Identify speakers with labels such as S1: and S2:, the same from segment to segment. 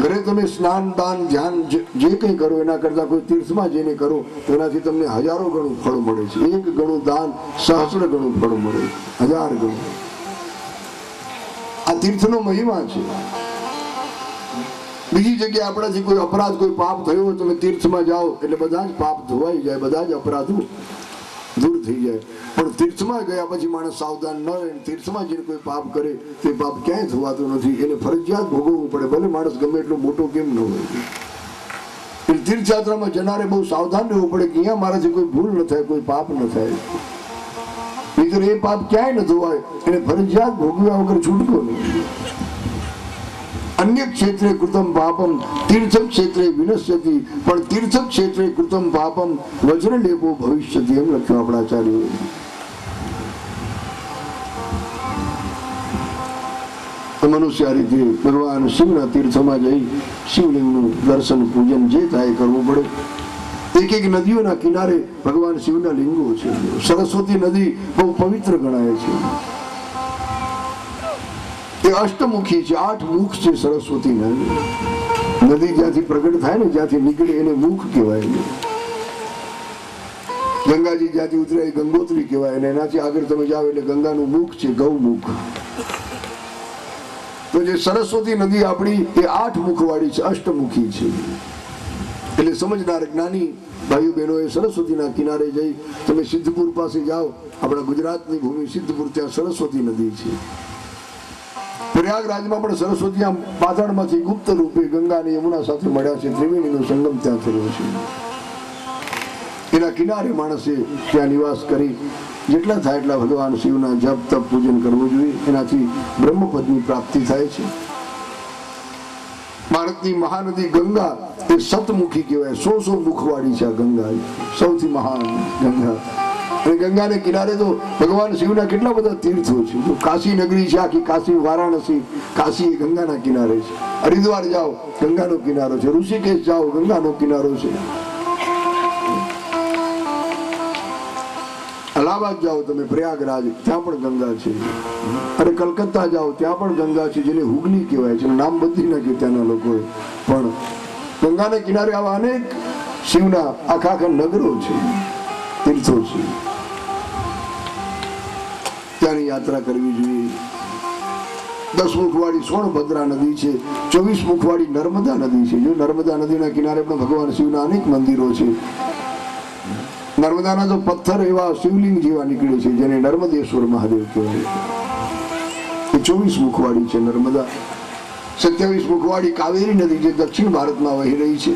S1: ઘરે તમે સ્નાન દાન ધ્યાન જે કંઈ કરો એના કરતા કોઈ તીર્થમાં જઈને કરો તો એનાથી તમને હજારો ગણું ફળ મળે છે. 1 ગણું દાન સહસ્ર ગણું ફળ મળે, 1000 ગણું. આ તીર્થનો મહિમા છે. બીજી જગ્યાએ આપણાથી કોઈ અપરાધ કોઈ પાપ થયો હોય તમે તીર્થમાં જાઓ એટલે બધા જ પાપ ધોવાઈ જાય, બધા જ અપરાધો દૂર થઈ જાય. પણ તીર્થમાં ગયા પછી માણસ સાવધાન ન રહે, તીર્થમાં જઈને કોઈ પાપ કરે તે પાપ ક્યાંય થવાતું નથી, એને ફરજિયાત ભોગવવું પડે, ભલે માણસ ગમે એટલો મોટો કેમ ન હોય. તીર્થયાત્રામાં જનારે બહુ સાવધાન રહેવું પડે કે અહીંયા મારાથી કોઈ ભૂલ ન થાય, કોઈ પાપ ન થાય. નહીંતર એ પાપ ક્યાંય ન ધોવાય, એને ફરજિયાત ભોગવ્યા વગર છૂટકો નહીં. અન્ય ક્ષેત્રે કૃતમ પાપમ તીર્થ ક્ષેત્રે વિનશ્યતિ, પણ તીર્થ ક્ષેત્રે કૃતમ પાપમ વજ્રલેપો ભવિષ્યતિ, એમ લખ્યું આપણા આચાર્યોએ. મનુષ્ય આ રીતે ભગવાન શિવના તીર્થમાં જઈ શિવલિંગનું દર્શન પૂજન જે થાય કરવું પડે. એક એક નદીઓના કિનારે ભગવાન શિવના લિંગો છે. સરસ્વતી નદી બહુ પવિત્ર ગણાય છે. એ અષ્ટમુખી છે, 8 મુખ છે સરસ્વતી નદી. જ્યાંથી પ્રગટ થાય ને, જ્યાંથી નીકળે એને મુખ કહેવાય. ગંગાજી જ્યાંથી ઉતરે એ ગંગોત્રી કહેવાય, અને એનાથી આગળ તમે જાઓ એટલે ગંગાનું મુખ છે ગૌમુખ. તો જે સરસ્વતી નદી આપણી એ 8 મુખવાળી છે, અષ્ટમુખી છે. એટલે સમજનાર જ્ઞાની ભાઈઓ બહેનો એ સરસ્વતીના કિનારે જઈ તમે સિદ્ધપુર પાસે જાઓ, આપણા ગુજરાતની ભૂમિ સિદ્ધપુર, ત્યાં સરસ્વતી નદી છે. પ્રયાગરાજમાં પણ સરસ્વતી આમ પાતાળમાંથી ગુપ્ત રૂપે ગંગા અને યમુના સાથે મળ્યા છે. ત્રિવેણીનો સંગમ ત્યાં થયો છે. એના કિનારે માણસે ત્યાં નિવાસ કરી જેટલા થાય એટલા ભગવાન શિવના જપ તપ પૂજન કરવું જોઈએ. એનાથી બ્રહ્મપદની પ્રાપ્તિ થાય છે. ભારતની મહાનદી ગંગા એ સતમુખી કહેવાય, 100 મુખવાળી છે આ ગંગા, સૌથી મહાન ગંગા. અને ગંગાને કિનારે તો ભગવાન શિવના કેટલા બધા તીર્થો છે. કાશી નગરી છે આખી, કાશી વારાણસી, કાશી એ ગંગાના કિનારે છે. હરિદ્વાર જાઓ ગંગાનો કિનારો છે, ઋષિકેશ જાઓ ગંગાનો કિનારો છે, અલ્હાબાદ જાઓ તમે પ્રયાગરાજ ત્યાં પણ ગંગા છે, અને કલકત્તા જાઓ ત્યાં પણ ગંગા છે, જેને હુગલી કહેવાય છે. નામ બદલી નાખ્યું ત્યાંના લોકોએ. પણ ગંગાના કિનારે આવા અનેક શિવના આખા આખા નગરો છે, તીર્થો છે. ત્યાંની યાત્રા કરવી જોઈએ. 10 મુખવાળી સોણભદ્રા નદી છે, 24 મુખવાળી નર્મદા નદી છે. જો નર્મદા નદીના કિનારે પણ ભગવાન શિવના અનેક મંદિરો છે. નર્મદાના તો પથ્થર એવા શિવલિંગ જેવા નીકળે છે, જેને નર્મદેશ્વર મહાદેવ કહેવાય. એ 24 મુખવાળી છે નર્મદા. 27 મુખવાળી કાવેરી નદી જે દક્ષિણ ભારતમાં વહી રહી છે.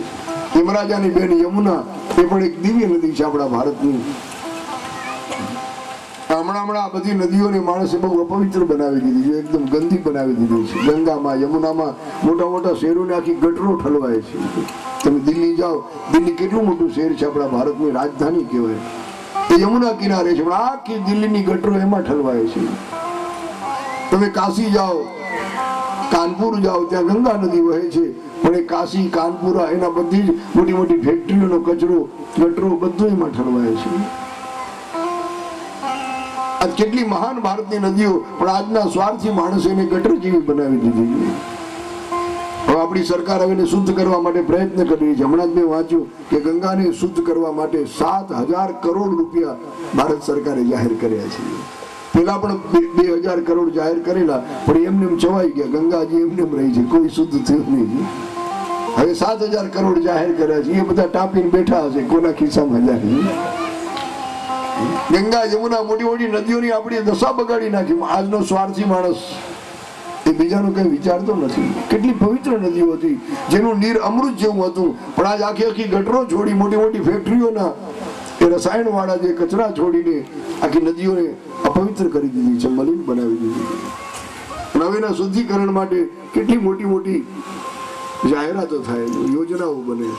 S1: યમરાજાની બેન યમુના એ પણ એક દિવ્ય નદી છે આપણા ભારતની. હમણાં આ બધી નદીઓને માણસે બહુ અપવિત્ર બનાવી દીધી છે, એકદમ ગંદી બનાવી દીધી છે. ગંગામાં યમુનામાં મોટા મોટા શહેરોને આખી ગટરો ઠલવાય છે. તમે દિલ્હી જાઓ, દિલ્હી કેટલું મોટું શહેર છે, આપણા ભારતની રાજધાની કહેવાય. એ યમુના કિનારે છે, પણ આખી દિલ્હીની ગટરો એમાં ઠલવાય છે. તમે કાશી જાઓ, કાનપુર જાઓ, ત્યાં ગંગા નદી વહે છે, પણ એ કાશી કાનપુરા એના બધી જ મોટી મોટી ફેક્ટરીઓનો કચરો ગટરો બધું એમાં ઠલવાય છે. આજ કેટલી મહાન ભારતની નદીઓ, પણ આજના સ્વાર્થી માણસો એને ગટર જેવી બનાવી દીધી. હવે આપણી સરકાર હવે શુદ્ધ કરવા માટે પ્રયત્ન કરી રહી છે. હમણાં જ મેં વાંચ્યું કે ગંગાને શુદ્ધ કરવા માટે 7,000 કરોડ રૂપિયા ભારત સરકારે જાહેર કર્યા છે. પેલા પણ 2,000 કરોડ જાહેર કરેલા, પણ એમને ચવાઈ ગયા. ગંગાજી એમને રહી છે, કોઈ શુદ્ધ થયું નહીં. હવે 7,000 કરોડ જાહેર કર્યા છે. એ બધા ટાપીને બેઠા હશે, કોના ખિસ્સામાં જાય. ગંગા યમુના મોટી મોટી નદીઓની આપણી દશા બગાડી નાખી. આજનો સ્વાર્થી માણસ એ બીજાનું કઈ વિચારતો નથી. કેટલી પવિત્ર નદીઓ હતી, જેનું નીર અમૃત જેવું હતું, પણ આજ આખી આખી ગટરો છોડી મોટી મોટી ફેક્ટરીઓના એ રસાયણ વાળા જે કચરા છોડીને આખી નદીઓને અપવિત્ર કરી દીધી છે, મલિન બનાવી દીધી. હવે એના શુદ્ધિકરણ માટે કેટલી મોટી મોટી જાહેરાતો થાય, યોજનાઓ બને.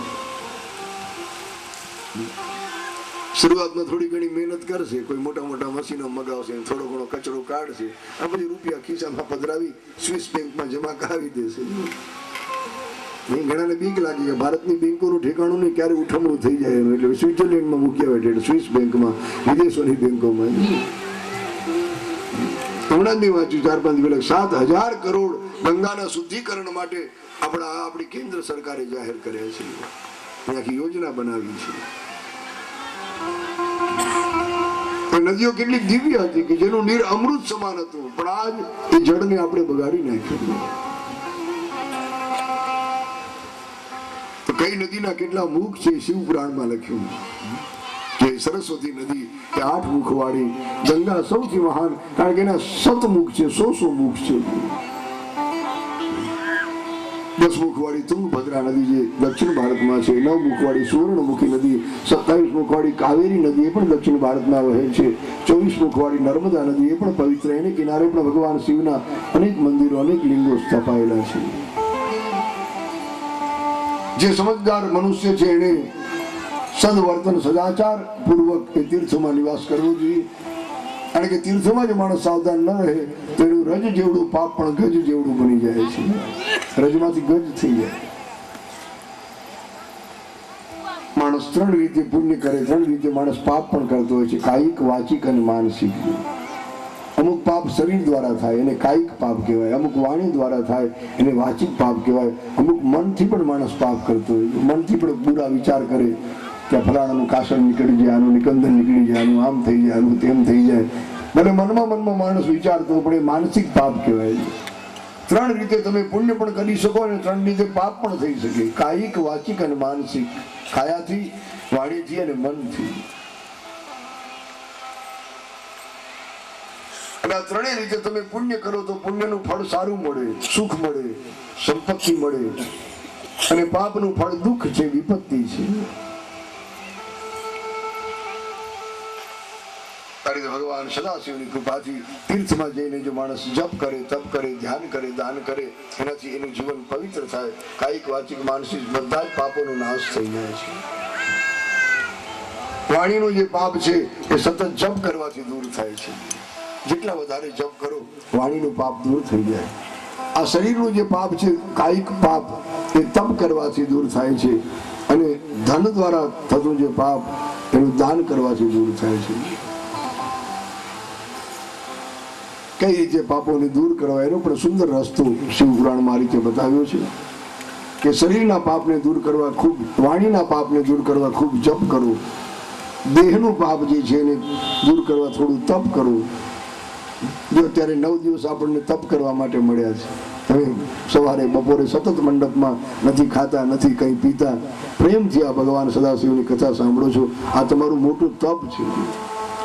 S1: શરૂઆતમાં થોડી ઘણી મહેનત કરશે, કોઈ મોટા મોટા મશીનો મગાવશે, થોડો ઘણો કચરો કાઢશે, આ પછી રૂપિયા ખિસ્સામાં પધરાવી સ્વિસ બેંકમાં જમા કરાવી દેશે. ઘણાને બીક લાગી કે ભારતની બેંકોનું ઠેકાણું નહીં, ક્યારે ઉઠમણું થઈ જાય એનું, એટલે સ્વિટ્ઝરલેન્ડમાં મૂક્યા હોય, સ્વિસ બેંકમાં, વિદેશોની બેંકોમાં. હમણાં જ મેં વાંચ્યું 4-5 દિવસ 7,000 કરોડ ગંગાના શુદ્ધિકરણ માટે આપણી કેન્દ્ર સરકારે જાહેર કર્યા છે, આખી યોજના બનાવી છે। નદીઓ કેટલી દિવ્ય હતી કે જેનું નીર અમૃત સમાન હતું, પણ આજ એ જળને આપણે બગાડી નાખ્યું। તો કઈ નદીના કેટલા મુખ છે શિવ પુરાણમાં લખ્યું કે સરસ્વતી નદી કે 8 મુખવાળી, ગંગા સૌથી મહાન કારણ કે એના 7 મુખ છે, 100 મુખ છે। 10 મુખવાળી તુંગભદ્રા નદી જે દક્ષિણ ભારતમાં છે, 9 મુખવાળી સુવર્ણમુખી નદી, 27 મુખવાળી કાવેરી નદી એ પણ દક્ષિણ ભારતમાં વહે છે, 24 મુખવાળી નર્મદા નદી એ પણ પવિત્ર, એને કિનારે પણ ભગવાન શિવના અનેક મંદિરો, અનેક લિંગો સ્થાપાયેલા છે। જે સમજદાર મનુષ્ય છે એને સદવર્તન સદાચાર પૂર્વક એ તીર્થમાં નિવાસ કરવો જોઈએ, કારણ કે તીર્થમાં જો માણસ સાવધાન ન રહે તો એનું રજ જેવડું પાપ પણ ગજ જેવડું બની જાય છે, રજમાંથી ગજ થઈ જાય। માણસ 3 રીતે પુણ્ય કરે, 3 રીતે માણસ પાપ પણ કરતો હોય છે, કાયિક, વાચિક અને માનસિક। અમુક પાપ શરીર દ્વારા થાય એને કાયિક પાપ કહેવાય, અમુક વાણી દ્વારા થાય એને વાચિક પાપ કહેવાય, અમુક મનથી પણ માણસ પાપ કરતો હોય, મનથી પણ બુરા વિચાર કરે કે ફલાણાનું કાસળ નીકળી જાય, આનું નિકંદન નીકળી જાય, આનું આમ થઈ જાય, આનું તેમ થઈ જાય, ભલે મનમાં માણસ વિચારતો પણ એ માનસિક પાપ કહેવાય। 3 રીતે તમે પુણ્ય પણ કરી શકો અને 3 રીતે પાપ પણ થઈ શકે, કાયિક, વાચિક અને માનસિક, કાયાથી, વાણીથી અને મનથી। અને આ 3 રીતે તમે પુણ્ય કરો તો પુણ્યનું ફળ સારું મળે, સુખ મળે, સંપત્તિ મળે, અને પાપનું ફળ દુઃખ છે, વિપત્તિ છે। ભગવાન સદાશિવની કૃપાથી તીર્થમાં જઈને જો માણસ જપ કરે, તપ કરે, ધ્યાન કરે, દાન કરે, એનાથી એનું જીવન પવિત્ર થાય, કાયિક, વાચિક, માનસિક બધા જ પાપોનો નાશ થઈ જાય છે। વાણીનું જે પાપ છે એ સતત જપ કરવાથી દૂર થાય છે, જેટલા વધારે જપ કરો વાણીનું પાપ દૂર થઈ જાય। આ શરીરનું જે પાપ છે કાયિક પાપ એ તપ કરવાથી દૂર થાય છે, અને ધન દ્વારા થતું જે પાપ એનું દાન કરવાથી દૂર થાય છે। કઈ રીતે પાપોને દૂર કરવા એનો પણ સુંદર રસ્તો શિવ પુરાણમાં રીતે બતાવ્યો છે કે શરીરના પાપને દૂર કરવા ખૂબ, વાણીના પાપને દૂર કરવા ખૂબ જપ કરો, દેહનું પાપ જે છે એને દૂર કરવા થોડું તપ કરો। જો અત્યારે 9 દિવસ આપણને તપ કરવા માટે મળ્યા છે, તમે સવારે બપોરે સતત મંડપમાં નથી ખાતા, નથી કંઈ પીતા, પ્રેમથી આ ભગવાન સદાશિવની કથા સાંભળો છો, આ તમારું મોટું તપ છે।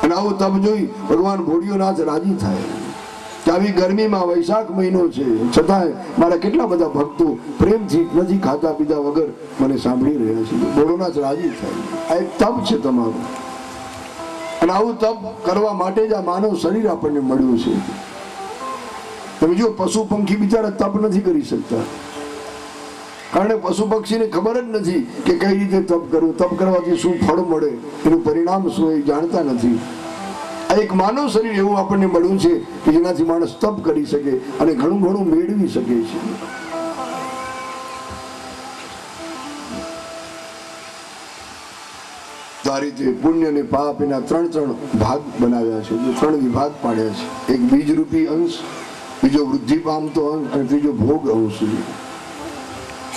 S1: અને આવું તપ જોઈ ભગવાન ભોળિયોનાથ રાજી થાય કે આવી ગરમીમાં વૈશાખ મહિનો છે છતાંય મારા કેટલા બધા ભક્તો પ્રેમથી નથી ખાતા પીતા વગર મને સાંભળી રહ્યા છે, ભોળોનાથ રાજી થાય। આ એક તપ છે તમારું, અને આવું તપ કરવા માટે જ આ માનવ શરીર આપણને મળ્યું છે। તમે જો પશુ પંખી બિચારા તપ નથી કરી શકતા, કારણ કે પશુ પક્ષીને ખબર જ નથી કે કઈ રીતે તપ કરવું, તપ કરવાથી શું ફળ મળે, એનું પરિણામ શું એ જાણતા નથી। આ એક માનવ શરીર એવું આપણને મળ્યું છે કે જેનાથી માણસ તપ કરી શકે અને ઘણું ઘણું મેળવી શકે છે। આ રીતે પુણ્ય અને પાપ એના 3 ભાગ બનાવ્યા છે, 3 વિભાગ પાડ્યા છે, એક બીજરૂપી અંશ, બીજો વૃદ્ધિ પામતો અંશ અને ત્રીજો ભોગ અંશ।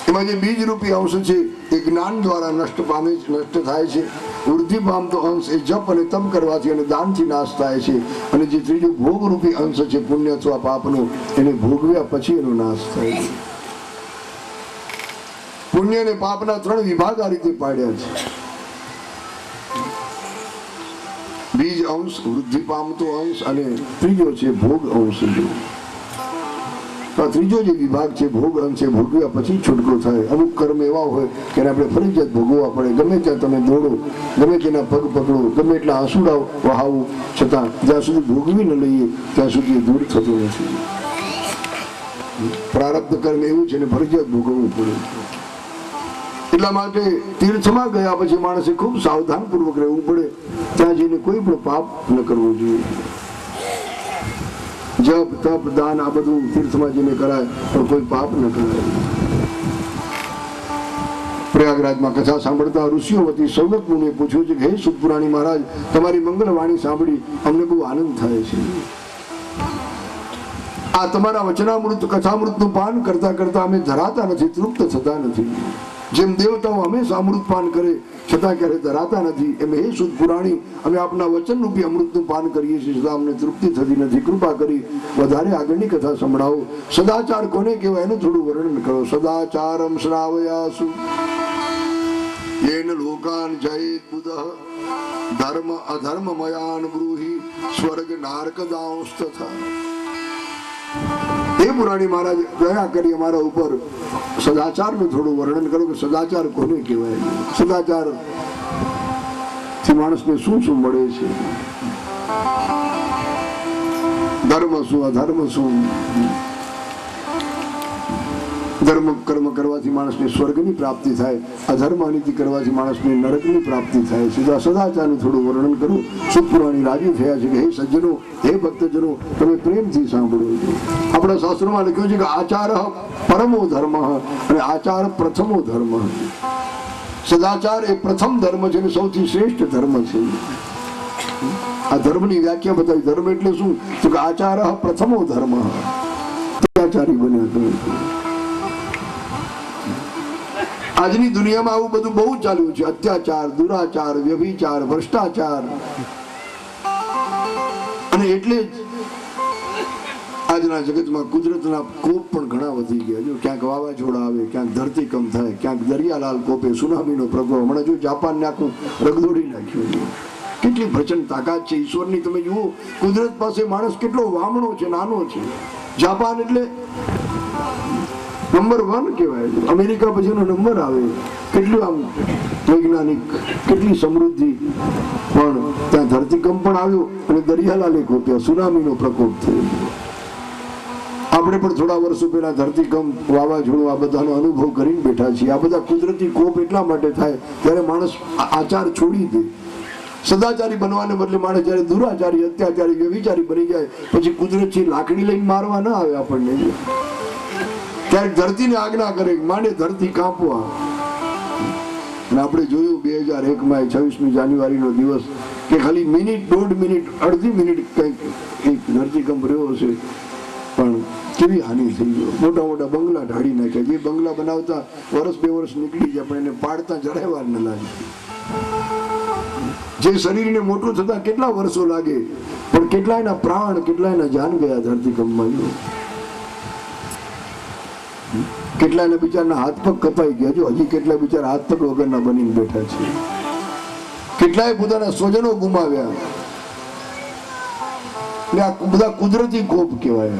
S1: એમાં જે બીજરૂપી અંશ છે એ જ્ઞાન દ્વારા નષ્ટ થાય છે, વૃદ્ધિ પામતો અંશ એ જપ અને તપ કરવાથી અને દાનથી નાશ થાય છે, અને જે ત્રીજો ભોગરૂપી અંશ છે પુણ્ય અથવા પાપનો, એને ભોગવ્યા પછી એનો નાશ થાય છે। પુણ્ય અને પાપના 3 વિભાગ આ રીતે પાડ્યા છે, બીજ અંશ, વૃદ્ધિ પામતો અંશ અને ત્રીજો છે ભોગ અંશ। ત્રીજો જે વિભાગ છે ભોગ અંશ, ભોગવ્યા પછી છૂટકો થાય। અમુક કર્મ એવા હોય કે આપણે ફરજિયાત ભોગવવા પડે, ગમે ત્યાં તમે દોડો, ગમે તેના પગ પકડો, ગમે એટલા આંસુડા વહાવો, છતાં જ્યાં સુધી ભોગવી ન લઈએ ત્યાં સુધી દૂર થતું નથી। પ્રારબ્ધ કર્મ એવું છે ને ફરજિયાત ભોગવવું પડે। એટલા માટે તીર્થમાં ગયા પછી માણસે ખૂબ સાવધાન પૂર્વક રહેવું પડે, ત્યાં જઈને કોઈ પણ પાપ ન કરવું જોઈએ। જપ, તપ, દાન આ બધું તીર્થમાં જઈને કરાય, પણ કોઈ પાપ ન કરાય। પ્રયાગરાજમાં કથા સાંભળતા ઋષિઓ વતી સૌનક મુનિએ પૂછ્યું છે કે હે સુતપુરાણી મહારાજ, તમારી મંગળ વાણી સાંભળી અમને બહુ આનંદ થાય છે। આ તમારા વચનામૃત કથામૃતનું પાન કરતા કરતા અમે ધરાતા નથી, તૃપ્ત થતા નથી. જેમ દેવતાઓ હંમેશા અમૃત પાન કરે છતાં ક્યારે ધરાતા નથી, એમ હે શુદ્ધ પુરાણી અમે આપના વચન રૂપી અમૃતનું પાન કરીએ છીએ છતાં અમને તૃપ્તિ થતી નથી. કૃપા કરી વધારે આગળની કથા સંભળાવો. સદાચાર કોને કહેવાય એનું થોડું વર્ણન કરો. સદાચારમ શ્રાવયાસુ યેન લોકાન જયેત બુધઃ ધર્મ અધર્મ મયાન બ્રૂહિ સ્વર્ગ નારકદાંશ તથા. હે પુરાણી મહારાજ, દયા કરી અમારા ઉપર સદાચારનું થોડું વર્ણન કરો કે સદાચાર કોને કહેવાય, સદાચાર થી માણસને શું શું મળે છે, ધર્મ શું અધર્મ શું. ધર્મ કર્મ કરવાથી માણસને સ્વર્ગની પ્રાપ્તિ થાય, અધર્મ અનીતિ કરવાથી માણસને નરકની પ્રાપ્તિ થાય. સીધા સદાચારનું થોડું વર્ણન કરું. સુપુરાણી રાજી થયા છે કે હે સજ્જનો, હે ભક્તજનો, તમે પ્રેમથી સાંભળો. આપણા શાસ્ત્રોમાં લખ્યું છે કે આચાર પરમો ધર્મ અને આચાર પ્રથમો ધર્મ. સદાચાર એ પ્રથમ ધર્મ છે અને સૌથી શ્રેષ્ઠ ધર્મ છે. આ ધર્મની વ્યાખ્યા બતાવી. ધર્મ એટલે શું? તો કે આચાર પ્રથમો ધર્મ. સદાચારી બન્યા. આજની દુનિયામાં આવું બધું બહુ ચાલ્યું છે. અત્યાચાર, દુરાચાર, વ્યભિચાર, ભ્રષ્ટાચાર. અને એટલે જ આજના જગતમાં કુદરતના કોપ પણ ઘણા વધી ગયા. જો ક્યાંક વાવાઝોડા આવે, ક્યાંક ધરતીકંપ થાય, ક્યાંક દરિયાલાલ કોપે, સુનામીનો પ્રકોપ. હમણાં જો જાપાનને આખું રગદોડી નાખ્યું. કેટલી પ્રચંડ તાકાત છે ઈશ્વરની. તમે જુઓ કુદરત પાસે માણસ કેટલો વામણો છે, નાનો છે. જાપાન એટલે નંબર 1 કહેવાય. અમેરિકા પછીનો નંબર આવે. કેટલું આમ વૈજ્ઞાનિક, કેટલી સમૃદ્ધિ. પણ ત્યાં ધરતીકંપ પણ આવ્યો અને દરિયાલાલે કોપ્યા, સુનામીનો પ્રકોપ થયો. આપણે પણ થોડા વર્ષો પહેલા ધરતીકંપ, વાવાઝોડું આ બધાનો અનુભવ કરીને બેઠા છીએ. આ બધા કુદરતી કોપ એટલા માટે થાય ત્યારે માણસ આચાર છોડી દે. સદાચારી બનવાને બદલે માણસ જયારે દુરાચારી, અત્યાચારી, વ્યભિચારી બની જાય પછી કુદરતથી લાકડી લઈને મારવા ના આવે આપણને. ક્યારેક ધરતીને આજ્ઞા કરે, માંડે ધરતી કાપવા. અને આપણે જોયું 2001માં 26મી જાન્યુઆરીનો દિવસ કે ખાલી મિનિટ, 1.5 મિનિટ, અડધી મિનિટ કંઈક એક ધરતીકંપ રહ્યો હશે પણ કેવી હાનિ થઈ ગયો. મોટા મોટા બંગલા ઢાળી નાખ્યા. જે બંગલા બનાવતા વર્ષ 2 વર્ષ નીકળી જાય પણ એને પાડતા જરાય વાર ન લાગે. જે શરીરને મોટું થતા કેટલા વર્ષો લાગે પણ કેટલાયના પ્રાણ, કેટલાયના જાન ગયા ધરતીકંપમાં. કેટલાયના બિચારના હાથ પગ કપાઈ ગયા. જો હજી કેટલા બિચારા હાથ પગ વગરના બનીને બેઠા છે. કેટલાય પોતાના સ્વજનો ગુમાવ્યા. આ બધા કુદરતી કોપ કહેવાય.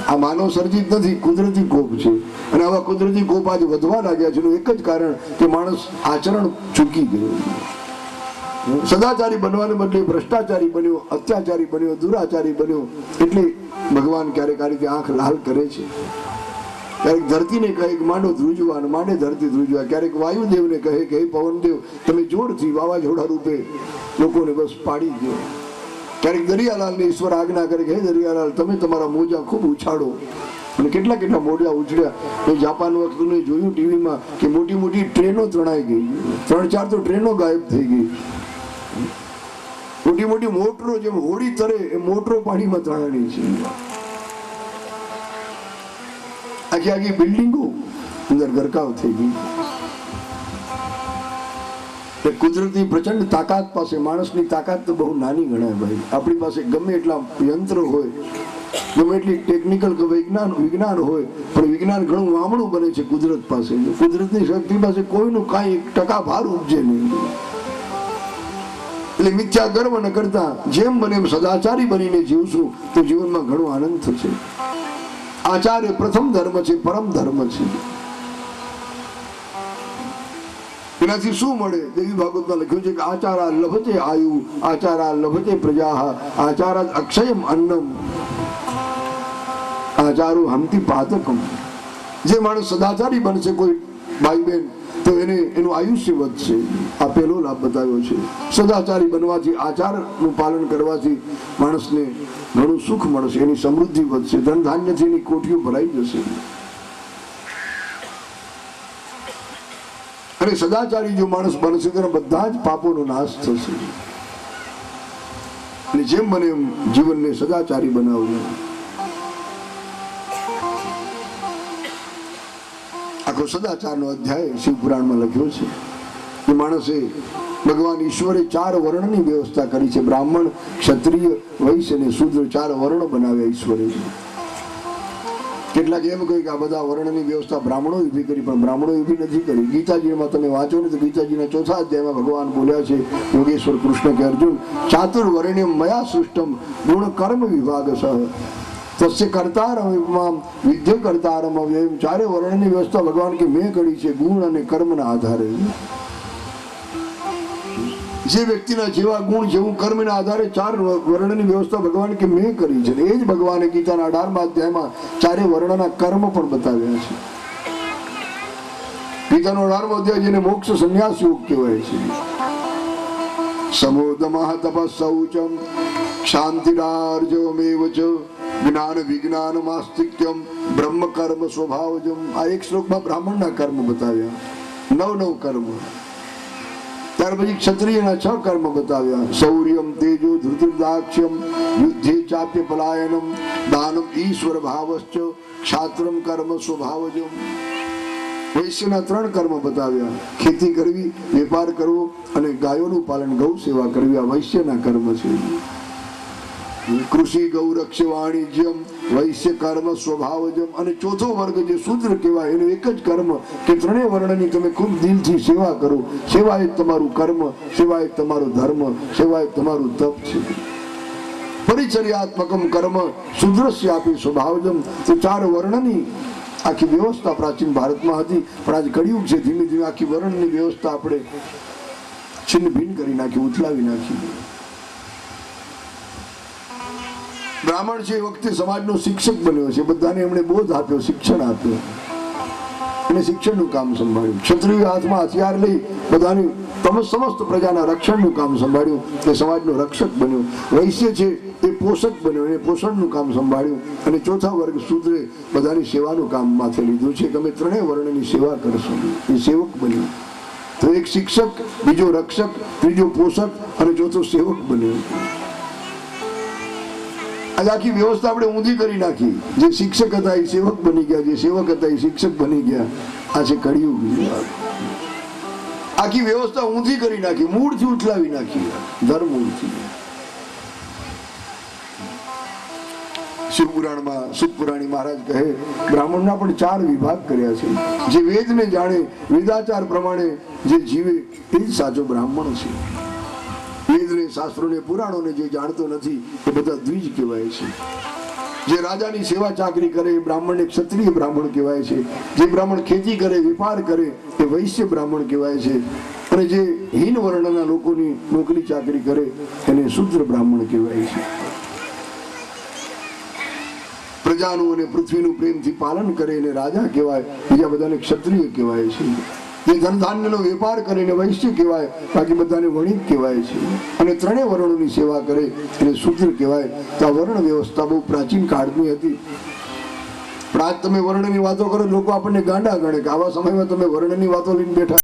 S1: આ માનવ સર્જિત નથી, કુદરતી કોપ છે. અને આવા કુદરતી કોપ આજે વધવા લાગ્યા છે. એક જ કારણ કે માણસ આચરણ ચૂકી ગયો. સદાચારી બનવાને બદલે ભ્રષ્ટાચારી બન્યો, અત્યાચારી બન્યો, દુરાચારી બન્યો. એટલે ભગવાન ક્યારેક આ રીતે આંખ લાલ કરે છે. ક્યારેક ધરતીને કહે કે માંડો ધ્રુજવા, માંડે ધરતી ધ્રુજવા. ક્યારેક વાયુદેવને કહે કે હે પવનદેવ, તમે જોરથી વાવાઝોડા રૂપે લોકોને બસ પાડી દો. ક્યારેક દરિયાલાલને ઈશ્વર આજ્ઞા કરે કે હે દરિયાલાલ, તમે તમારા મોજા ખૂબ ઉછાળો. અને કેટલા કેટલા મોજા ઉછળ્યા. એ જાપાન વખતે જોયું ટીવીમાં કે મોટી મોટી ટ્રેનો તણાઈ ગઈ. 3-4 તો ટ્રેનો ગાયબ થઈ ગઈ. મોટી મોટી મોટરો જેમ હોડી તરે એ મોટરો પાણીમાં તણાણી છે. આખી આખી બિલ્ડિંગો અંદર ગરકાવ થઈ ગઈ. કુદરતી પ્રચંડ તાકાત પાસે માણસની તાકાત તો બહુ નાની ગણાય ભાઈ. આપણી પાસે ગમે એટલા યંત્ર હોય, ગમે એટલી ટેકનિકલ વિજ્ઞાન હોય, પણ વિજ્ઞાન ઘણું વામણું બને છે કુદરત પાસે. કુદરતની શક્તિ પાસે કોઈનું કાંઈ 1% ભાર ઉપજે નહીં. એટલે મિથ્યા ગર્વ ન કરતા જેમ બને એમ સદાચારી બનીને જીવશું તો જીવનમાં ઘણો આનંદ થશે. આચાર એ પ્રથમ ધર્મ છે, પરમ ધર્મ છે. એનાથી શું મળે? દેવી ભાગવતમાં લખ્યું છે કે આચારા લભતે આયુ, આચારા લભતે પ્રજા, આચારા અક્ષયમ અન્નમ, આચારો હમતી પાતકમ. જે માણસ સદાચારી બનશે કોઈ ભાઈ બહેન તો એનું આયુષ્ય વધશે. આ પહેલો લાભ બતાવ્યો છે. સદાચારી બનવાથી, આચારનું પાલન કરવાથી માણસને ઘણું સુખ મળશે, એની સમૃદ્ધિ વધશે, ધન ધાન્યથી એની કોઠીઓ ભરાઈ જશે. અને સદાચારી જો માણસ બનશે તો બધા જ પાપોનો નાશ થશે. એટલે જેમ બને એમ જીવનને સદાચારી બનાવવું. આખો સદાચારનો અધ્યાય શિવ પુરાણમાં લખ્યો છે કે માણસે ભગવાન ઈશ્વરે 4 વર્ણની વ્યવસ્થા કરી છે. બ્રાહ્મણ, ક્ષત્રિય, વૈશ્ય અને શૂદ્ર 4 વર્ણો બનાવ્યા ઈશ્વરે. કેટલાક એમ કહે કે આ બધા વર્ણની વ્યવસ્થા બ્રાહ્મણો ઊભી કરી, પણ બ્રાહ્મણો ઊભી નથી કરી. ગીતાજીમાં તમે વાંચો ને તો ગીતાજીના 4થા અધ્યાયમાં ભગવાન બોલ્યા છે, યોગેશ્વર કૃષ્ણ કે અર્જુન, ચાતુર્વર્ણ્યમ મયા સૃષ્ટમ ગુણ કર્મ વિભાગસઃ તસ્ય કર્તારમ વિદ્ય કર્તારમ અવ્યયમ. 4 વર્ણની વ્યવસ્થા ભગવાન કે મેં કરી છે ગુણ અને કર્મના આધારે. જે વ્યક્તિના જેવા ગુણ જેવું કર્મના આધારે 4 વર્ણની વ્યવસ્થા ભગવાન કે મેં કરી છે. એ જ ભગવાને ગીતાના 18મા અધ્યાયમાં 4 વર્ણના કર્મ પણ બતાવ્યા છે. ગીતાનો 18મો અધ્યાય જેને મોક્ષ સંન્યાસ યોગ કહેવાય છે. સમોદમઃ તપસ્સૌચમ શાંતિરાર્જવમેવ ચ જ્ઞાન વિજ્ઞાન માસ્તિક્યમ બ્રહ્મ કર્મ સ્વભાવજમ. આ એક શ્લોકમાં બ્રાહ્મણના કર્મ બતાવ્યા, 9 કર્મ. ત્યાર પછી ક્ષત્રિયના 6 કર્મ બતાવ્યા, શૌર્યમ તેજો ધૃતિર્દાક્ષ્યમ યુદ્ધે ચાપ્ય પલાયનમ દાનમ ઈશ્વર ભાવશ્ચ ક્ષાત્રમ કર્મ સ્વભાવજમ. વૈશ્યના 3 કર્મ બતાવ્યા, ખેતી કરવી, વેપાર કરવો અને ગાયોનું પાલન, ગૌ સેવા કરવી. આ વૈશ્યના કર્મ છે. કૃષિ ગૌરક્ષ વાણિજ્યમ વૈશ્ય કર્મ સ્વભાવજમ. અને 4થો વર્ગ જે શૂદ્ર કહેવાય એનું એક જ કર્મ કે 3 વર્ણની તમે ખૂબ દિલથી સેવા કરો. સેવા એ તમારું કર્મ, સેવા એ તમારો ધર્મ, સેવા એ તમારું તપ છે. પરિચર્યાત્મકમ કર્મ શૂદ્રસ્યાપી સ્વભાવજમ. તો 4 વર્ણની આખી વ્યવસ્થા પ્રાચીન ભારતમાં હતી, પણ આજ કળિયુગ છે, ધીમે ધીમે આખી વર્ણની વ્યવસ્થા આપણે છિન્ન ભિન્ન કરી નાખી, ઉથલાવી નાખી. બ્રાહ્મણ છે એ વખતે સમાજનો શિક્ષક બન્યો છે. બધાને એમણે બોધ આપ્યો, શિક્ષણ આપ્યું અને શિક્ષણનું કામ સંભાળ્યું. ક્ષત્રિય હાથમાં હથિયાર લઈ બધાની સમસ્ત પ્રજાના રક્ષણનું કામ સંભાળ્યું, તે સમાજનો રક્ષક બન્યો. વૈશ્ય છે એ પોષક બન્યો, એને પોષણનું કામ સંભાળ્યું. અને 4થા વર્ગ શૂદ્રે બધાની સેવાનું કામ માથે લીધું છે કે અમે 3 વર્ણની સેવા કરશું. એ સેવક બન્યો. તો એક શિક્ષક, બીજો રક્ષક, ત્રીજો પોષક અને 4થો સેવક બન્યો. આજે આખી વ્યવસ્થા આપણે ઊંધી કરી નાખી. જે શિક્ષક હતા એ સેવક બની ગયા, જે સેવક હતા એ શિક્ષક બની ગયા. આ છે કળિયુગ. આખી વ્યવસ્થા ઊંધી કરી નાખી, મૂળથી ઉથલાવી નાખી, ધર્મૂળથી. શિવપુરાણમાં સુતપુરાણી મહારાજ કહે, બ્રાહ્મણના પણ 4 વિભાગ કર્યા છે. જે વેદને જાણે, વેદાચાર પ્રમાણે જે જીવે એ જ સાચો બ્રાહ્મણ છે. વેદને, શાસ્ત્રોને, પુરાણોને જે જાણતો નથી એ બધા દ્વિજ કહેવાય છે. જે રાજાની સેવા ચાકરી કરે એ બ્રાહ્મણને ક્ષત્રિય બ્રાહ્મણ કહેવાય છે. જે બ્રાહ્મણ ખેતી કરે, વેપાર કરે એ વૈશ્ય બ્રાહ્મણ કહેવાય છે. અને જે હીન વર્ણના લોકોની નોકરી ચાકરી કરે એને શૂદ્ર બ્રાહ્મણ કહેવાય છે. પ્રજાનું અને પૃથ્વીનું પ્રેમથી પાલન કરે એને રાજા કહેવાય. બીજા બધાને ક્ષત્રિય કહેવાય છે. જે ધનધાન્યનો વેપાર કરે એને વૈશ્ય કહેવાય, બાકી બધાને વણિક કહેવાય છે. અને 3 વર્ણોની સેવા કરે એને શૂદ્ર કહેવાય. તો આ વર્ણ વ્યવસ્થા બહુ પ્રાચીન કાળની હતી. પણ આજ તમે વર્ણની વાતો કરો, લોકો આપણને ગાંડા ગણે કે આવા સમયમાં તમે વર્ણની વાતો લઈને બેઠા.